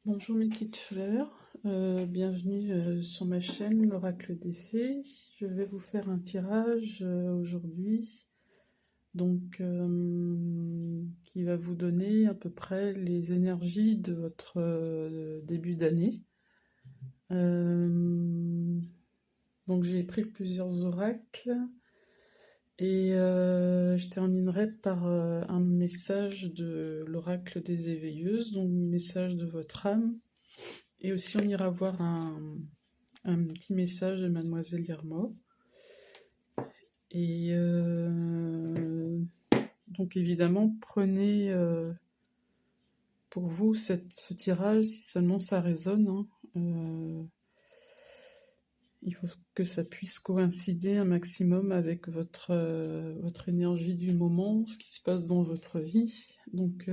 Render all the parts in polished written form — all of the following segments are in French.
Bonjour mes petites fleurs, bienvenue sur ma chaîne l'Oracle des Fées. Je vais vous faire un tirage aujourd'hui, donc qui va vous donner à peu près les énergies de votre début d'année. Donc j'ai pris plusieurs oracles et je terminerai par un message de l'Oracle des Éveilleuses, donc message de votre âme. Et aussi, on ira voir un petit message de Mademoiselle Guermot. Et donc, évidemment, prenez pour vous ce tirage si seulement ça résonne. Il faut que ça puisse coïncider un maximum avec votre énergie du moment, ce qui se passe dans votre vie. Donc,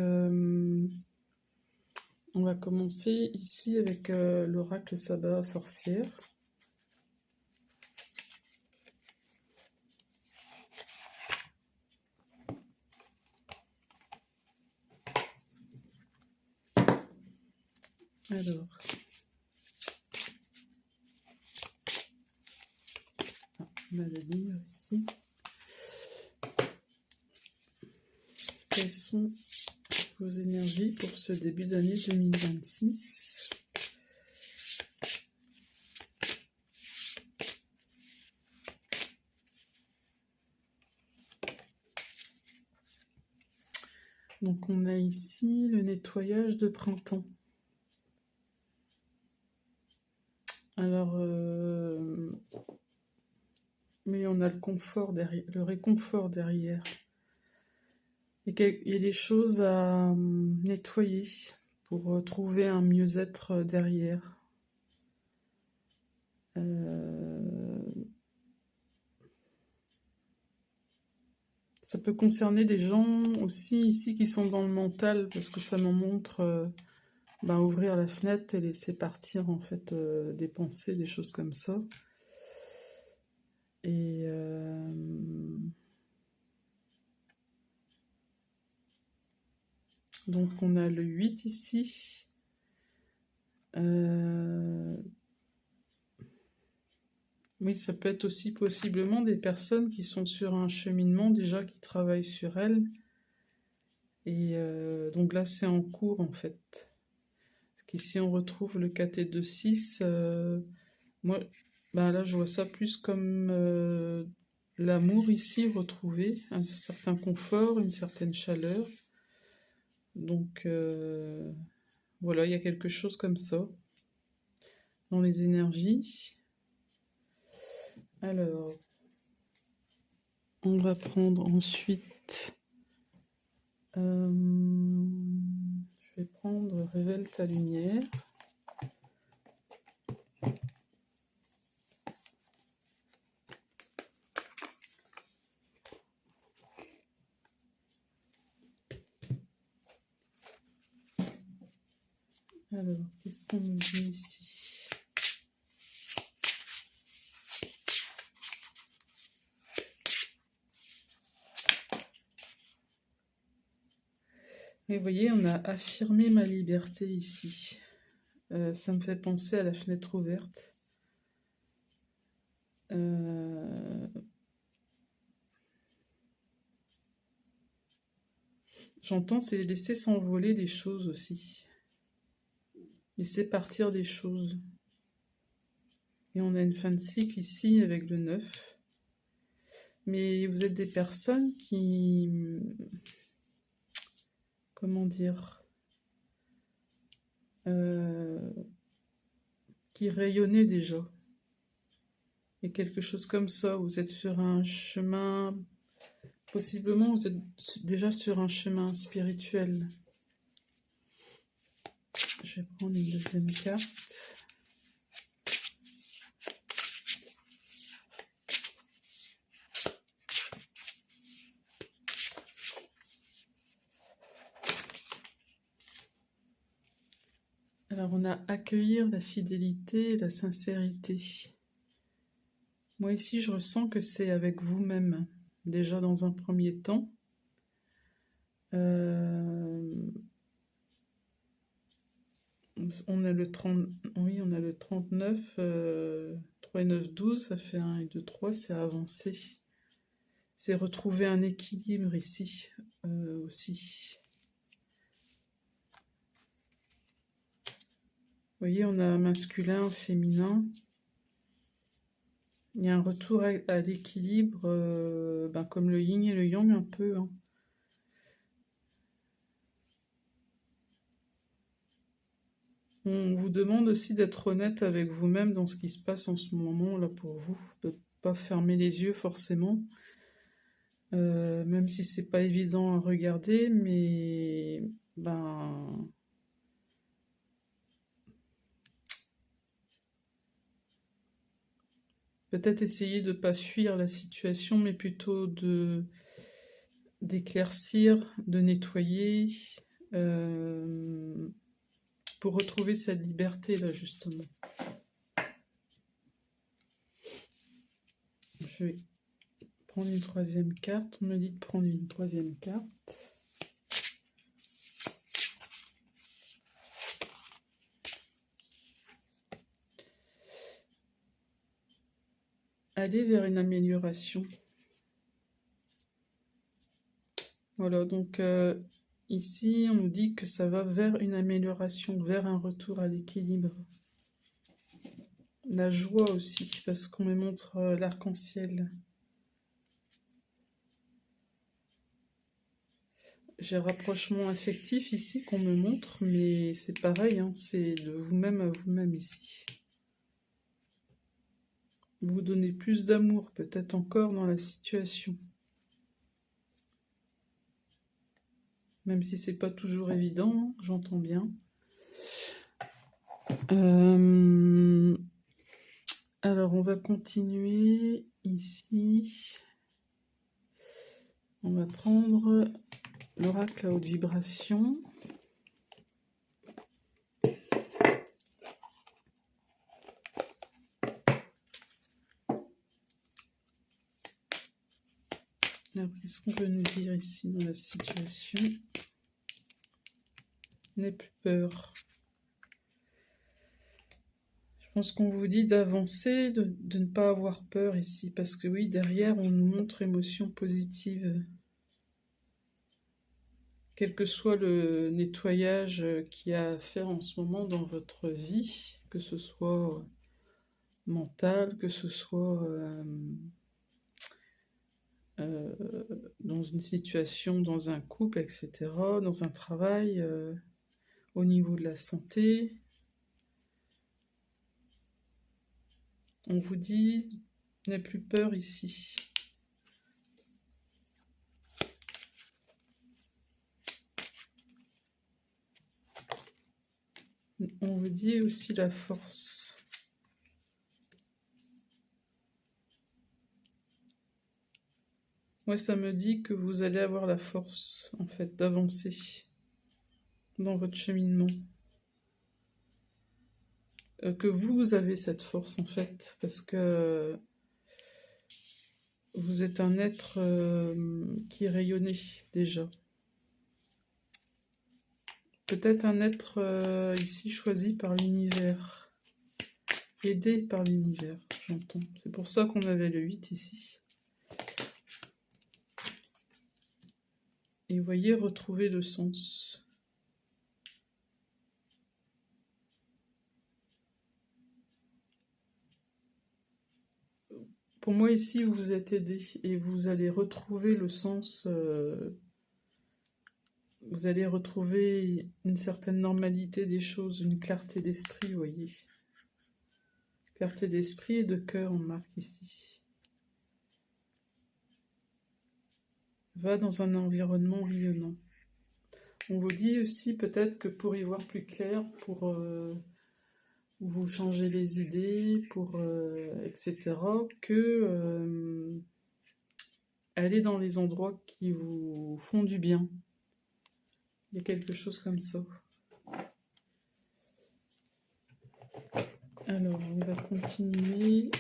on va commencer ici avec l'oracle Sabbat sorcière. Alors, on a la ligne aussi. Quelles sont vos énergies pour ce début d'année 2026? Donc on a ici le nettoyage de printemps. Alors, mais on a le confort derrière, le réconfort derrière. Il y a des choses à nettoyer pour trouver un mieux-être derrière. Ça peut concerner des gens aussi ici qui sont dans le mental, parce que ça m'en montre ouvrir la fenêtre et laisser partir en fait des pensées, des choses comme ça. Et donc on a le 8 ici. Oui, ça peut être aussi possiblement des personnes qui sont sur un cheminement déjà, qui travaillent sur elles. Et donc là, c'est en cours en fait. Parce qu'ici, on retrouve le 4 et 2, 6. Moi, là, je vois ça plus comme l'amour ici retrouvé, un certain confort, une certaine chaleur. Donc voilà, il y a quelque chose comme ça dans les énergies. Alors, on va prendre ensuite, je vais prendre Révèle ta lumière. Alors, qu'est-ce qu'on nous dit ici? Et vous voyez, on a affirmé ma liberté ici. Ça me fait penser à la fenêtre ouverte. J'entends, c'est laisser s'envoler des choses aussi. Laisser partir des choses. Et on a une fin de cycle ici avec le 9. Mais vous êtes des personnes qui... Comment dire, qui rayonnaient déjà. Et quelque chose comme ça, vous êtes sur un chemin... Possiblement, vous êtes déjà sur un chemin spirituel. Je vais prendre une deuxième carte. Alors, on a accueillir la fidélité et la sincérité. Moi, ici, je ressens que c'est avec vous-même, déjà dans un premier temps. On a le 30, oui, on a le 39, 3 et 9, 12, ça fait 1 et 2, 3, c'est avancer. C'est retrouver un équilibre ici aussi. Vous voyez, on a masculin, féminin. Il y a un retour à l'équilibre, comme le yin et le yang un peu. Hein. On vous demande aussi d'être honnête avec vous-même dans ce qui se passe en ce moment là pour vous, de ne pas fermer les yeux forcément, même si c'est pas évident à regarder, mais peut-être essayer de ne pas fuir la situation, mais plutôt d'éclaircir, de nettoyer, pour retrouver cette liberté là justement. Je vais prendre une troisième carte. On me dit de prendre une troisième carte. Aller vers une amélioration. Voilà, donc ici, on nous dit que ça va vers une amélioration, vers un retour à l'équilibre. La joie aussi, parce qu'on me montre l'arc-en-ciel. J'ai rapprochement affectif ici qu'on me montre, mais c'est pareil, hein, c'est de vous-même à vous-même ici. Vous donnez plus d'amour, peut-être encore dans la situation. Même si c'est pas toujours évident, hein, j'entends bien. Alors, on va continuer ici. On va prendre l'oracle à haute vibration. Alors, qu'est-ce qu'on peut nous dire ici dans la situation? N'aie plus peur. Je pense qu'on vous dit d'avancer, de ne pas avoir peur ici, parce que oui, derrière, on nous montre émotion positive. Quel que soit le nettoyage qu'il y a à faire en ce moment dans votre vie, que ce soit mental, que ce soit dans une situation, dans un couple, etc., dans un travail, au niveau de la santé. On vous dit, n'aie plus peur ici. On vous dit aussi la force. Moi, ça me dit que vous allez avoir la force, en fait, d'avancer dans votre cheminement. Que vous avez cette force, en fait, parce que vous êtes un être qui est rayonné, déjà. Peut-être un être ici choisi par l'univers. Aidé par l'univers, j'entends. C'est pour ça qu'on avait le 8 ici. Et vous voyez, retrouver le sens. Pour moi, ici, vous êtes aidé et vous allez retrouver le sens. Vous allez retrouver une certaine normalité des choses, une clarté d'esprit, vous voyez. Clarté d'esprit et de cœur, on marque ici. Va dans un environnement rayonnant. On vous dit aussi peut-être que pour y voir plus clair, pour vous changer les idées, pour etc., que aller dans les endroits qui vous font du bien. Il y a quelque chose comme ça. Alors, on va continuer.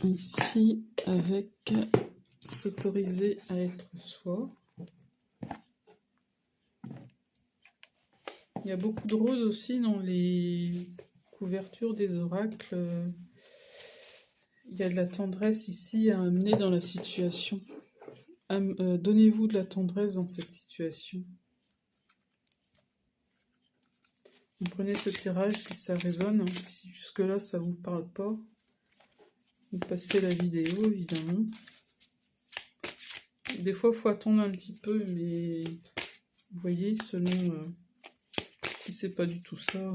Ici, avec s'autoriser à être soi. Il y a beaucoup de roses aussi dans les couvertures des oracles. Il y a de la tendresse ici à amener dans la situation. Donnez-vous de la tendresse dans cette situation. Vous prenez ce tirage si ça résonne, hein. Si jusque-là ça ne vous parle pas, vous passez la vidéo évidemment. Des fois il faut attendre un petit peu, mais vous voyez, selon si c'est pas du tout ça.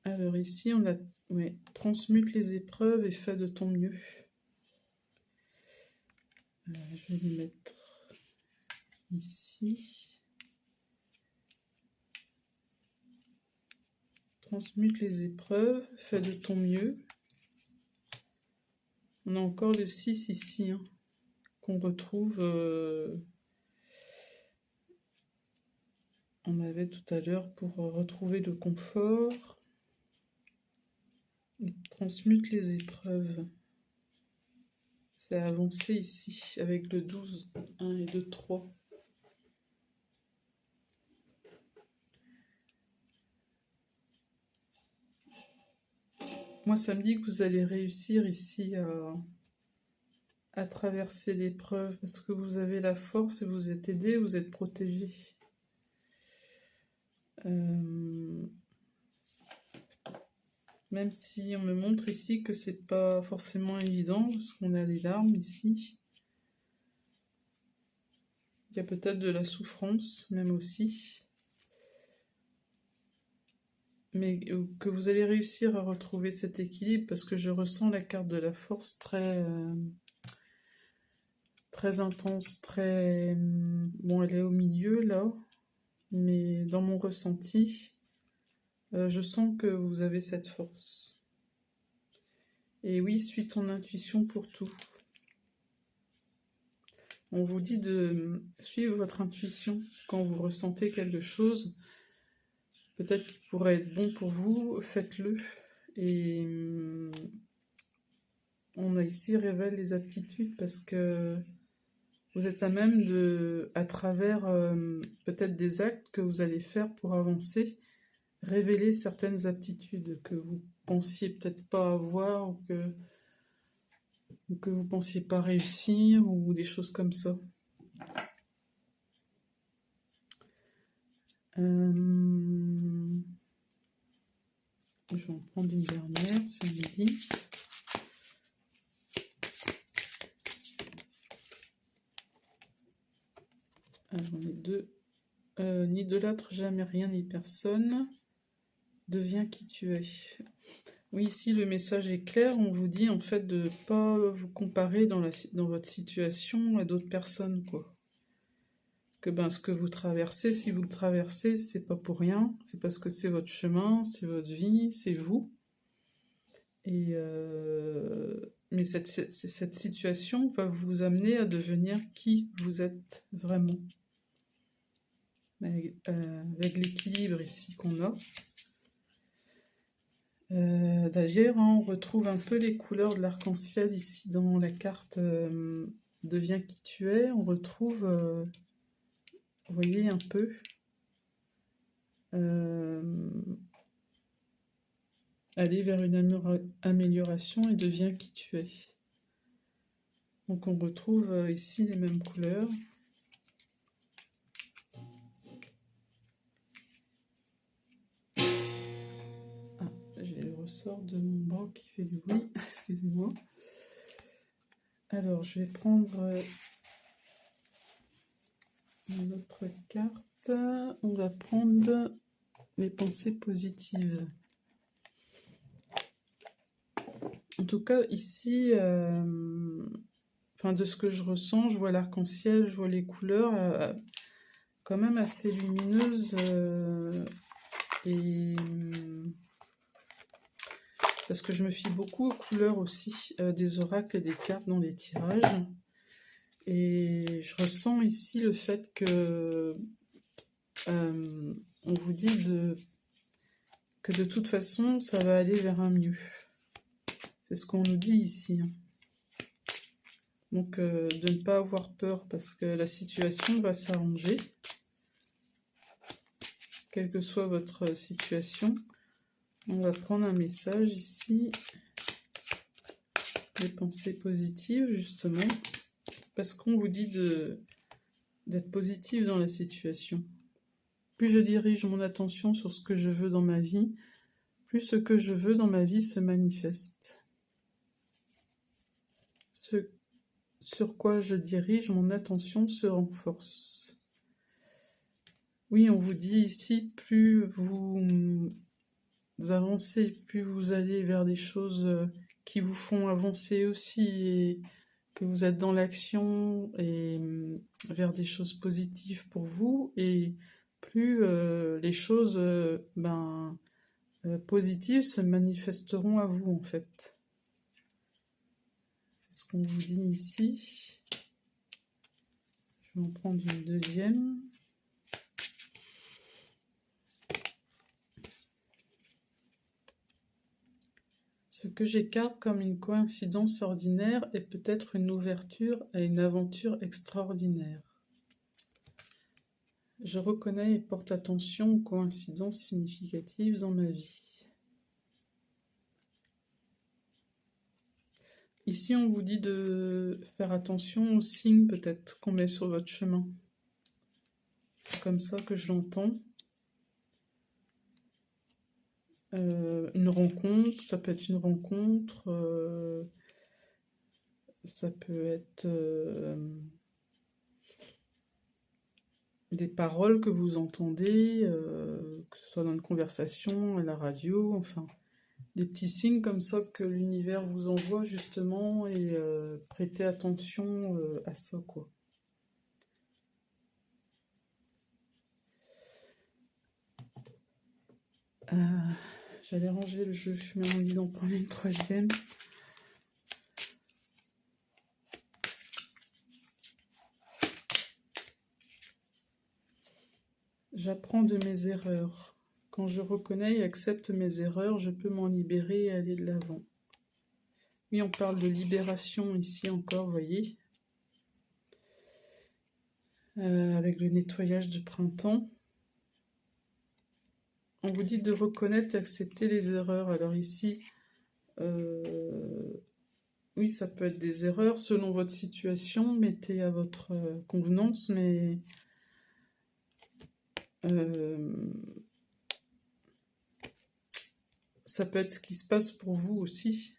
Alors ici on a transmute les épreuves et fais de ton mieux. Je vais les mettre ici. Transmute les épreuves, fais de ton mieux. On a encore le 6 ici, hein, qu'on retrouve. On avait tout à l'heure pour retrouver le confort. Et transmute les épreuves. C'est avancé ici avec le 12, 1 et 2, 3. Moi, ça me dit que vous allez réussir ici à traverser l'épreuve parce que vous avez la force et vous êtes aidé, vous êtes protégé. Même si on me montre ici que c'est pas forcément évident parce qu'on a les larmes ici. Il y a peut-être de la souffrance même aussi. Mais que vous allez réussir à retrouver cet équilibre parce que je ressens la carte de la force très intense, très... Bon, elle est au milieu là, mais dans mon ressenti, je sens que vous avez cette force. Et oui, suis ton intuition pour tout. On vous dit de suivre votre intuition quand vous ressentez quelque chose. Peut-être qu'il pourrait être bon pour vous, faites-le. Et on a ici révèle les aptitudes parce que vous êtes à même de, à travers peut-être des actes que vous allez faire pour avancer, révéler certaines aptitudes que vous pensiez peut-être pas avoir ou que vous pensiez pas réussir ou des choses comme ça. Je vais en prendre une dernière, c'est midi. Alors, on est deux. N'idolâtre jamais rien ni personne. Deviens qui tu es. Oui, ici le message est clair. On vous dit en fait de ne pas vous comparer dans votre situation à d'autres personnes, quoi. Que ce que vous traversez, si vous le traversez, c'est pas pour rien. C'est parce que c'est votre chemin, c'est votre vie, c'est vous. Et mais cette situation va vous amener à devenir qui vous êtes vraiment. Avec l'équilibre ici qu'on a. D'ailleurs, on retrouve un peu les couleurs de l'arc-en-ciel ici dans la carte Deviens qui tu es. On retrouve, vous voyez un peu, aller vers une amélioration et deviens qui tu es. Donc on retrouve ici les mêmes couleurs. J'ai le ressort de mon bras qui fait du bruit, excusez-moi. Alors, je vais prendre une autre carte. On va prendre les pensées positives. En tout cas, ici, de ce que je ressens, je vois l'arc-en-ciel, je vois les couleurs quand même assez lumineuses et... Parce que je me fie beaucoup aux couleurs aussi des oracles et des cartes dans les tirages. Et je ressens ici le fait que on vous dit que de toute façon, ça va aller vers un mieux. C'est ce qu'on nous dit ici. Donc, de ne pas avoir peur parce que la situation va s'arranger. Quelle que soit votre situation, on va prendre un message ici. Des pensées positives, justement. Parce qu'on vous dit d'être positif dans la situation. Plus je dirige mon attention sur ce que je veux dans ma vie, plus ce que je veux dans ma vie se manifeste. Ce sur quoi je dirige mon attention se renforce. Oui, on vous dit ici, plus vous avancez, plus vous allez vers des choses qui vous font avancer aussi, et que vous êtes dans l'action et vers des choses positives pour vous, et plus les choses positives se manifesteront à vous, en fait. C'est ce qu'on vous dit ici. Je vais en prendre une deuxième. Ce que j'écarte comme une coïncidence ordinaire est peut-être une ouverture à une aventure extraordinaire. Je reconnais et porte attention aux coïncidences significatives dans ma vie. Ici, on vous dit de faire attention aux signes peut-être qu'on met sur votre chemin. C'est comme ça que je l'entends. Une rencontre, ça peut être une rencontre, ça peut être des paroles que vous entendez, que ce soit dans une conversation, à la radio, enfin, des petits signes comme ça que l'univers vous envoie justement, et prêtez attention à ça, quoi. J'allais ranger le jeu, mais on dit d'en prendre une troisième. J'apprends de mes erreurs. Quand je reconnais et accepte mes erreurs, je peux m'en libérer et aller de l'avant. Oui, on parle de libération ici encore, vous voyez. Avec le nettoyage du printemps. On vous dit de reconnaître et accepter les erreurs. Alors ici, oui, ça peut être des erreurs selon votre situation. Mettez à votre convenance, mais ça peut être ce qui se passe pour vous aussi.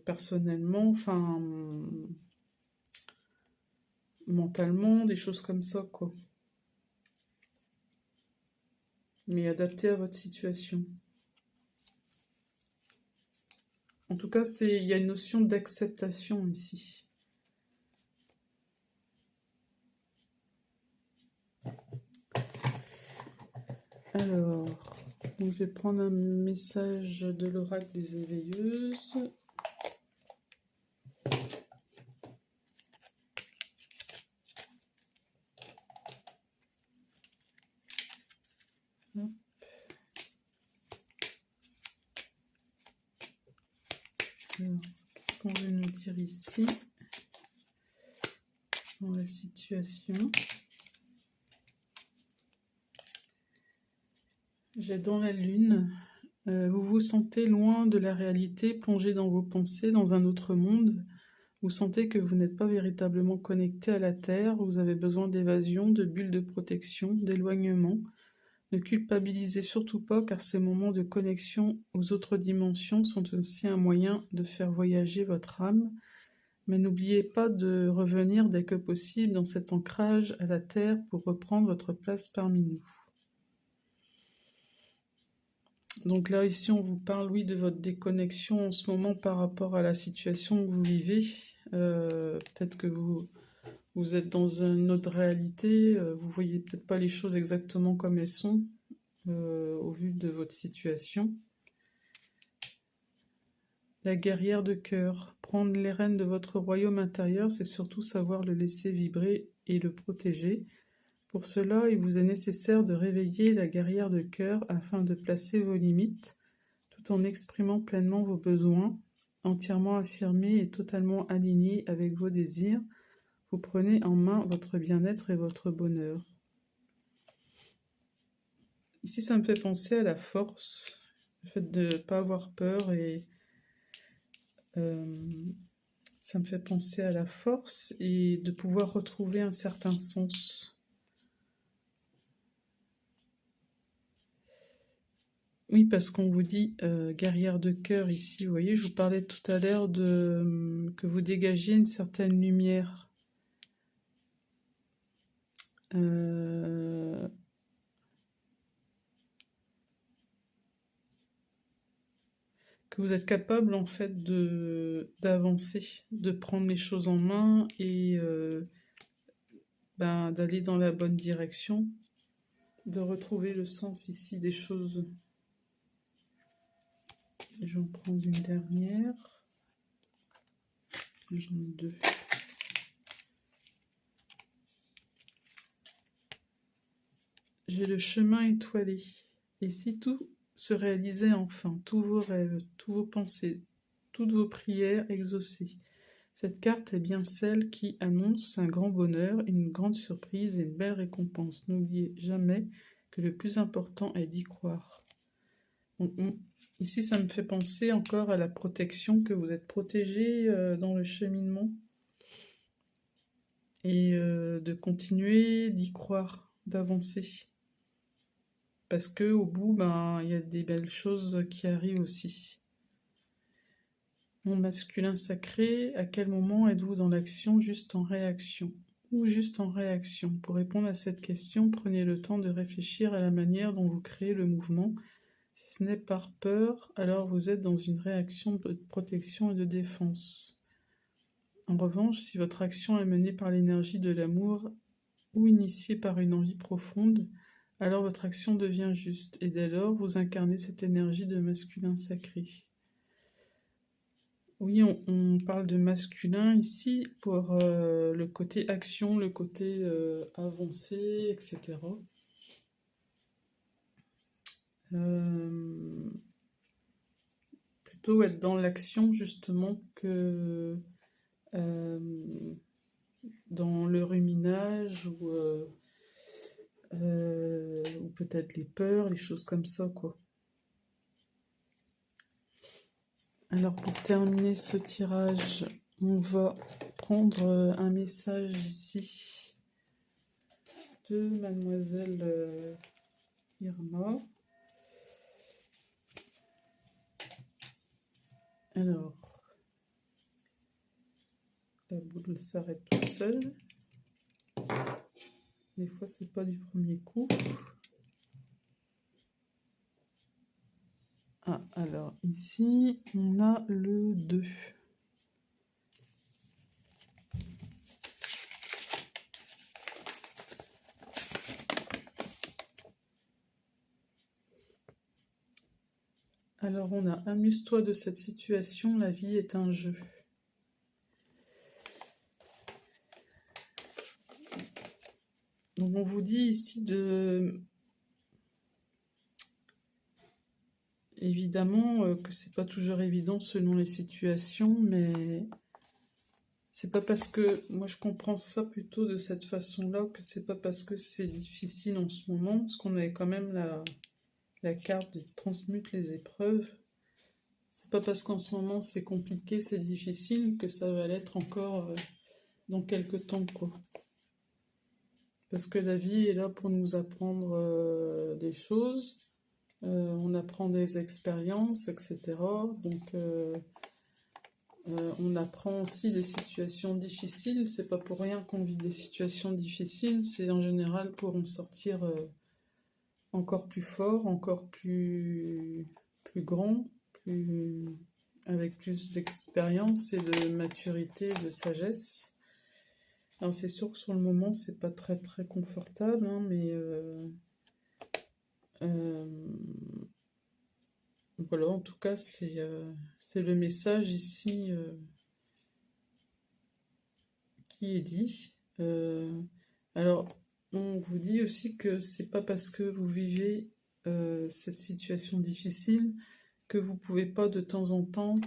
Personnellement, enfin, mentalement, des choses comme ça, quoi. Mais adapté à votre situation. En tout cas, il y a une notion d'acceptation ici. Alors, donc je vais prendre un message de l'oracle des éveilleuses. Hop. Alors, qu'est-ce qu'on veut nous dire ici dans la situation? J'ai dans la lune. Vous vous sentez loin de la réalité, plongé dans vos pensées, dans un autre monde. Vous sentez que vous n'êtes pas véritablement connecté à la Terre. Vous avez besoin d'évasion, de bulles de protection, d'éloignement. Ne culpabilisez surtout pas, car ces moments de connexion aux autres dimensions sont aussi un moyen de faire voyager votre âme. Mais n'oubliez pas de revenir dès que possible dans cet ancrage à la Terre pour reprendre votre place parmi nous. Donc là, ici, on vous parle, oui, de votre déconnexion en ce moment par rapport à la situation que vous vivez. Peut-être que vous êtes dans une autre réalité, vous voyez peut-être pas les choses exactement comme elles sont, au vu de votre situation. La guerrière de cœur. Prendre les rênes de votre royaume intérieur, c'est surtout savoir le laisser vibrer et le protéger. Pour cela, il vous est nécessaire de réveiller la guerrière de cœur afin de placer vos limites, tout en exprimant pleinement vos besoins. entièrement affirmé et totalement aligné avec vos désirs. Vous prenez en main votre bien-être et votre bonheur. Ici, ça me fait penser à la force, le fait de ne pas avoir peur et ça me fait penser à la force et de pouvoir retrouver un certain sens. Oui, parce qu'on vous dit guerrière de cœur ici. Vous voyez, je vous parlais tout à l'heure de que vous dégagiez une certaine lumière. Que vous êtes capable en fait d'avancer, de prendre les choses en main et d'aller dans la bonne direction, de retrouver le sens ici des choses. J'en prends une dernière. J'en ai deux. J'ai le chemin étoilé. Et si tout se réalisait enfin, tous vos rêves, tous vos pensées, toutes vos prières exaucées. Cette carte est bien celle qui annonce un grand bonheur, une grande surprise et une belle récompense. N'oubliez jamais que le plus important est d'y croire. Donc, ici, ça me fait penser encore à la protection, que vous êtes protégé dans le cheminement et de continuer d'y croire, d'avancer. Parce qu'au bout, il y a des belles choses qui arrivent aussi. Mon masculin sacré, à quel moment êtes-vous dans l'action, juste en réaction? Ou juste en réaction? Pour répondre à cette question, prenez le temps de réfléchir à la manière dont vous créez le mouvement. Si ce n'est par peur, alors vous êtes dans une réaction de protection et de défense. En revanche, si votre action est menée par l'énergie de l'amour ou initiée par une envie profonde, alors votre action devient juste, et dès lors, vous incarnez cette énergie de masculin sacré. Oui, on parle de masculin ici pour le côté action, le côté avancé, etc. Plutôt être dans l'action justement que dans le ruminage ou peut-être les peurs, les choses comme ça, quoi. Alors pour terminer ce tirage, on va prendre un message ici de Mademoiselle Irma. Alors, la boule s'arrête toute seule. Des fois, c'est pas du premier coup. Ah, alors ici, on a le 2. Alors, on a amuse-toi de cette situation, la vie est un jeu. Donc, on vous dit ici de... Évidemment que c'est pas toujours évident selon les situations, mais c'est pas parce que... Moi, je comprends ça plutôt de cette façon-là, que c'est pas parce que c'est difficile en ce moment, parce qu'on avait quand même la carte de transmute les épreuves. C'est pas parce qu'en ce moment c'est compliqué, c'est difficile, que ça va l'être encore dans quelques temps, quoi. Parce que la vie est là pour nous apprendre des choses, on apprend des expériences, etc. Donc on apprend aussi des situations difficiles. C'est pas pour rien qu'on vit des situations difficiles, c'est en général pour en sortir encore plus fort, encore plus grand, avec plus d'expérience et de maturité, de sagesse. Alors c'est sûr que sur le moment, c'est pas très très confortable, hein, mais voilà, en tout cas, c'est le message ici qui est dit. Alors, on vous dit aussi que c'est pas parce que vous vivez cette situation difficile que vous pouvez pas de temps en temps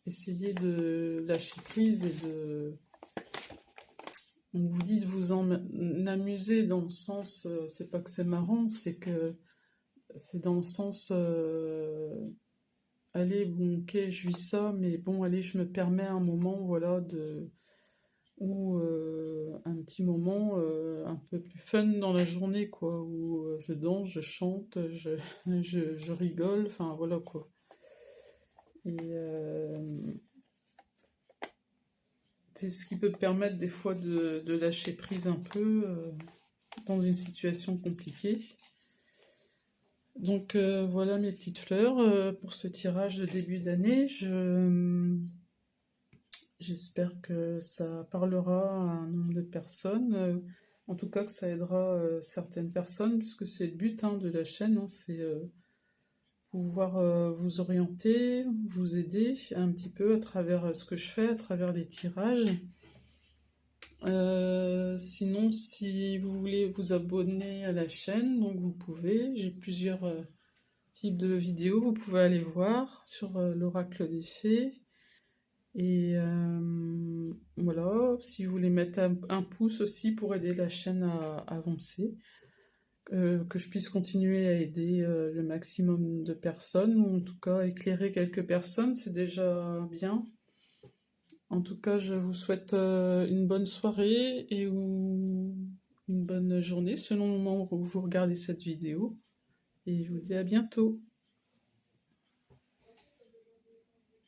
essayez de lâcher prise et on vous dit de vous en amuser dans le sens, c'est pas que c'est marrant, c'est que c'est dans le sens, allez, bon, ok, je vis ça, mais bon, allez, je me permets un moment, voilà, ou un petit moment un peu plus fun dans la journée, quoi, où je danse, je chante, je rigole, enfin, voilà, quoi. Et c'est ce qui peut permettre des fois de lâcher prise un peu dans une situation compliquée. Donc voilà mes petites fleurs pour ce tirage de début d'année. J'espère que ça parlera à un nombre de personnes. En tout cas que ça aidera certaines personnes, puisque c'est le but de la chaîne, c'est pouvoir vous orienter, vous aider un petit peu à travers ce que je fais, à travers les tirages. Sinon, si vous voulez vous abonner à la chaîne, donc vous pouvez. J'ai plusieurs types de vidéos, vous pouvez aller voir sur l'oracle des fées. Et voilà, si vous voulez mettre un pouce aussi pour aider la chaîne à avancer, que je puisse continuer à aider le maximum de personnes, ou en tout cas éclairer quelques personnes, c'est déjà bien. En tout cas, je vous souhaite une bonne soirée ou une bonne journée selon le moment où vous regardez cette vidéo. Et je vous dis à bientôt.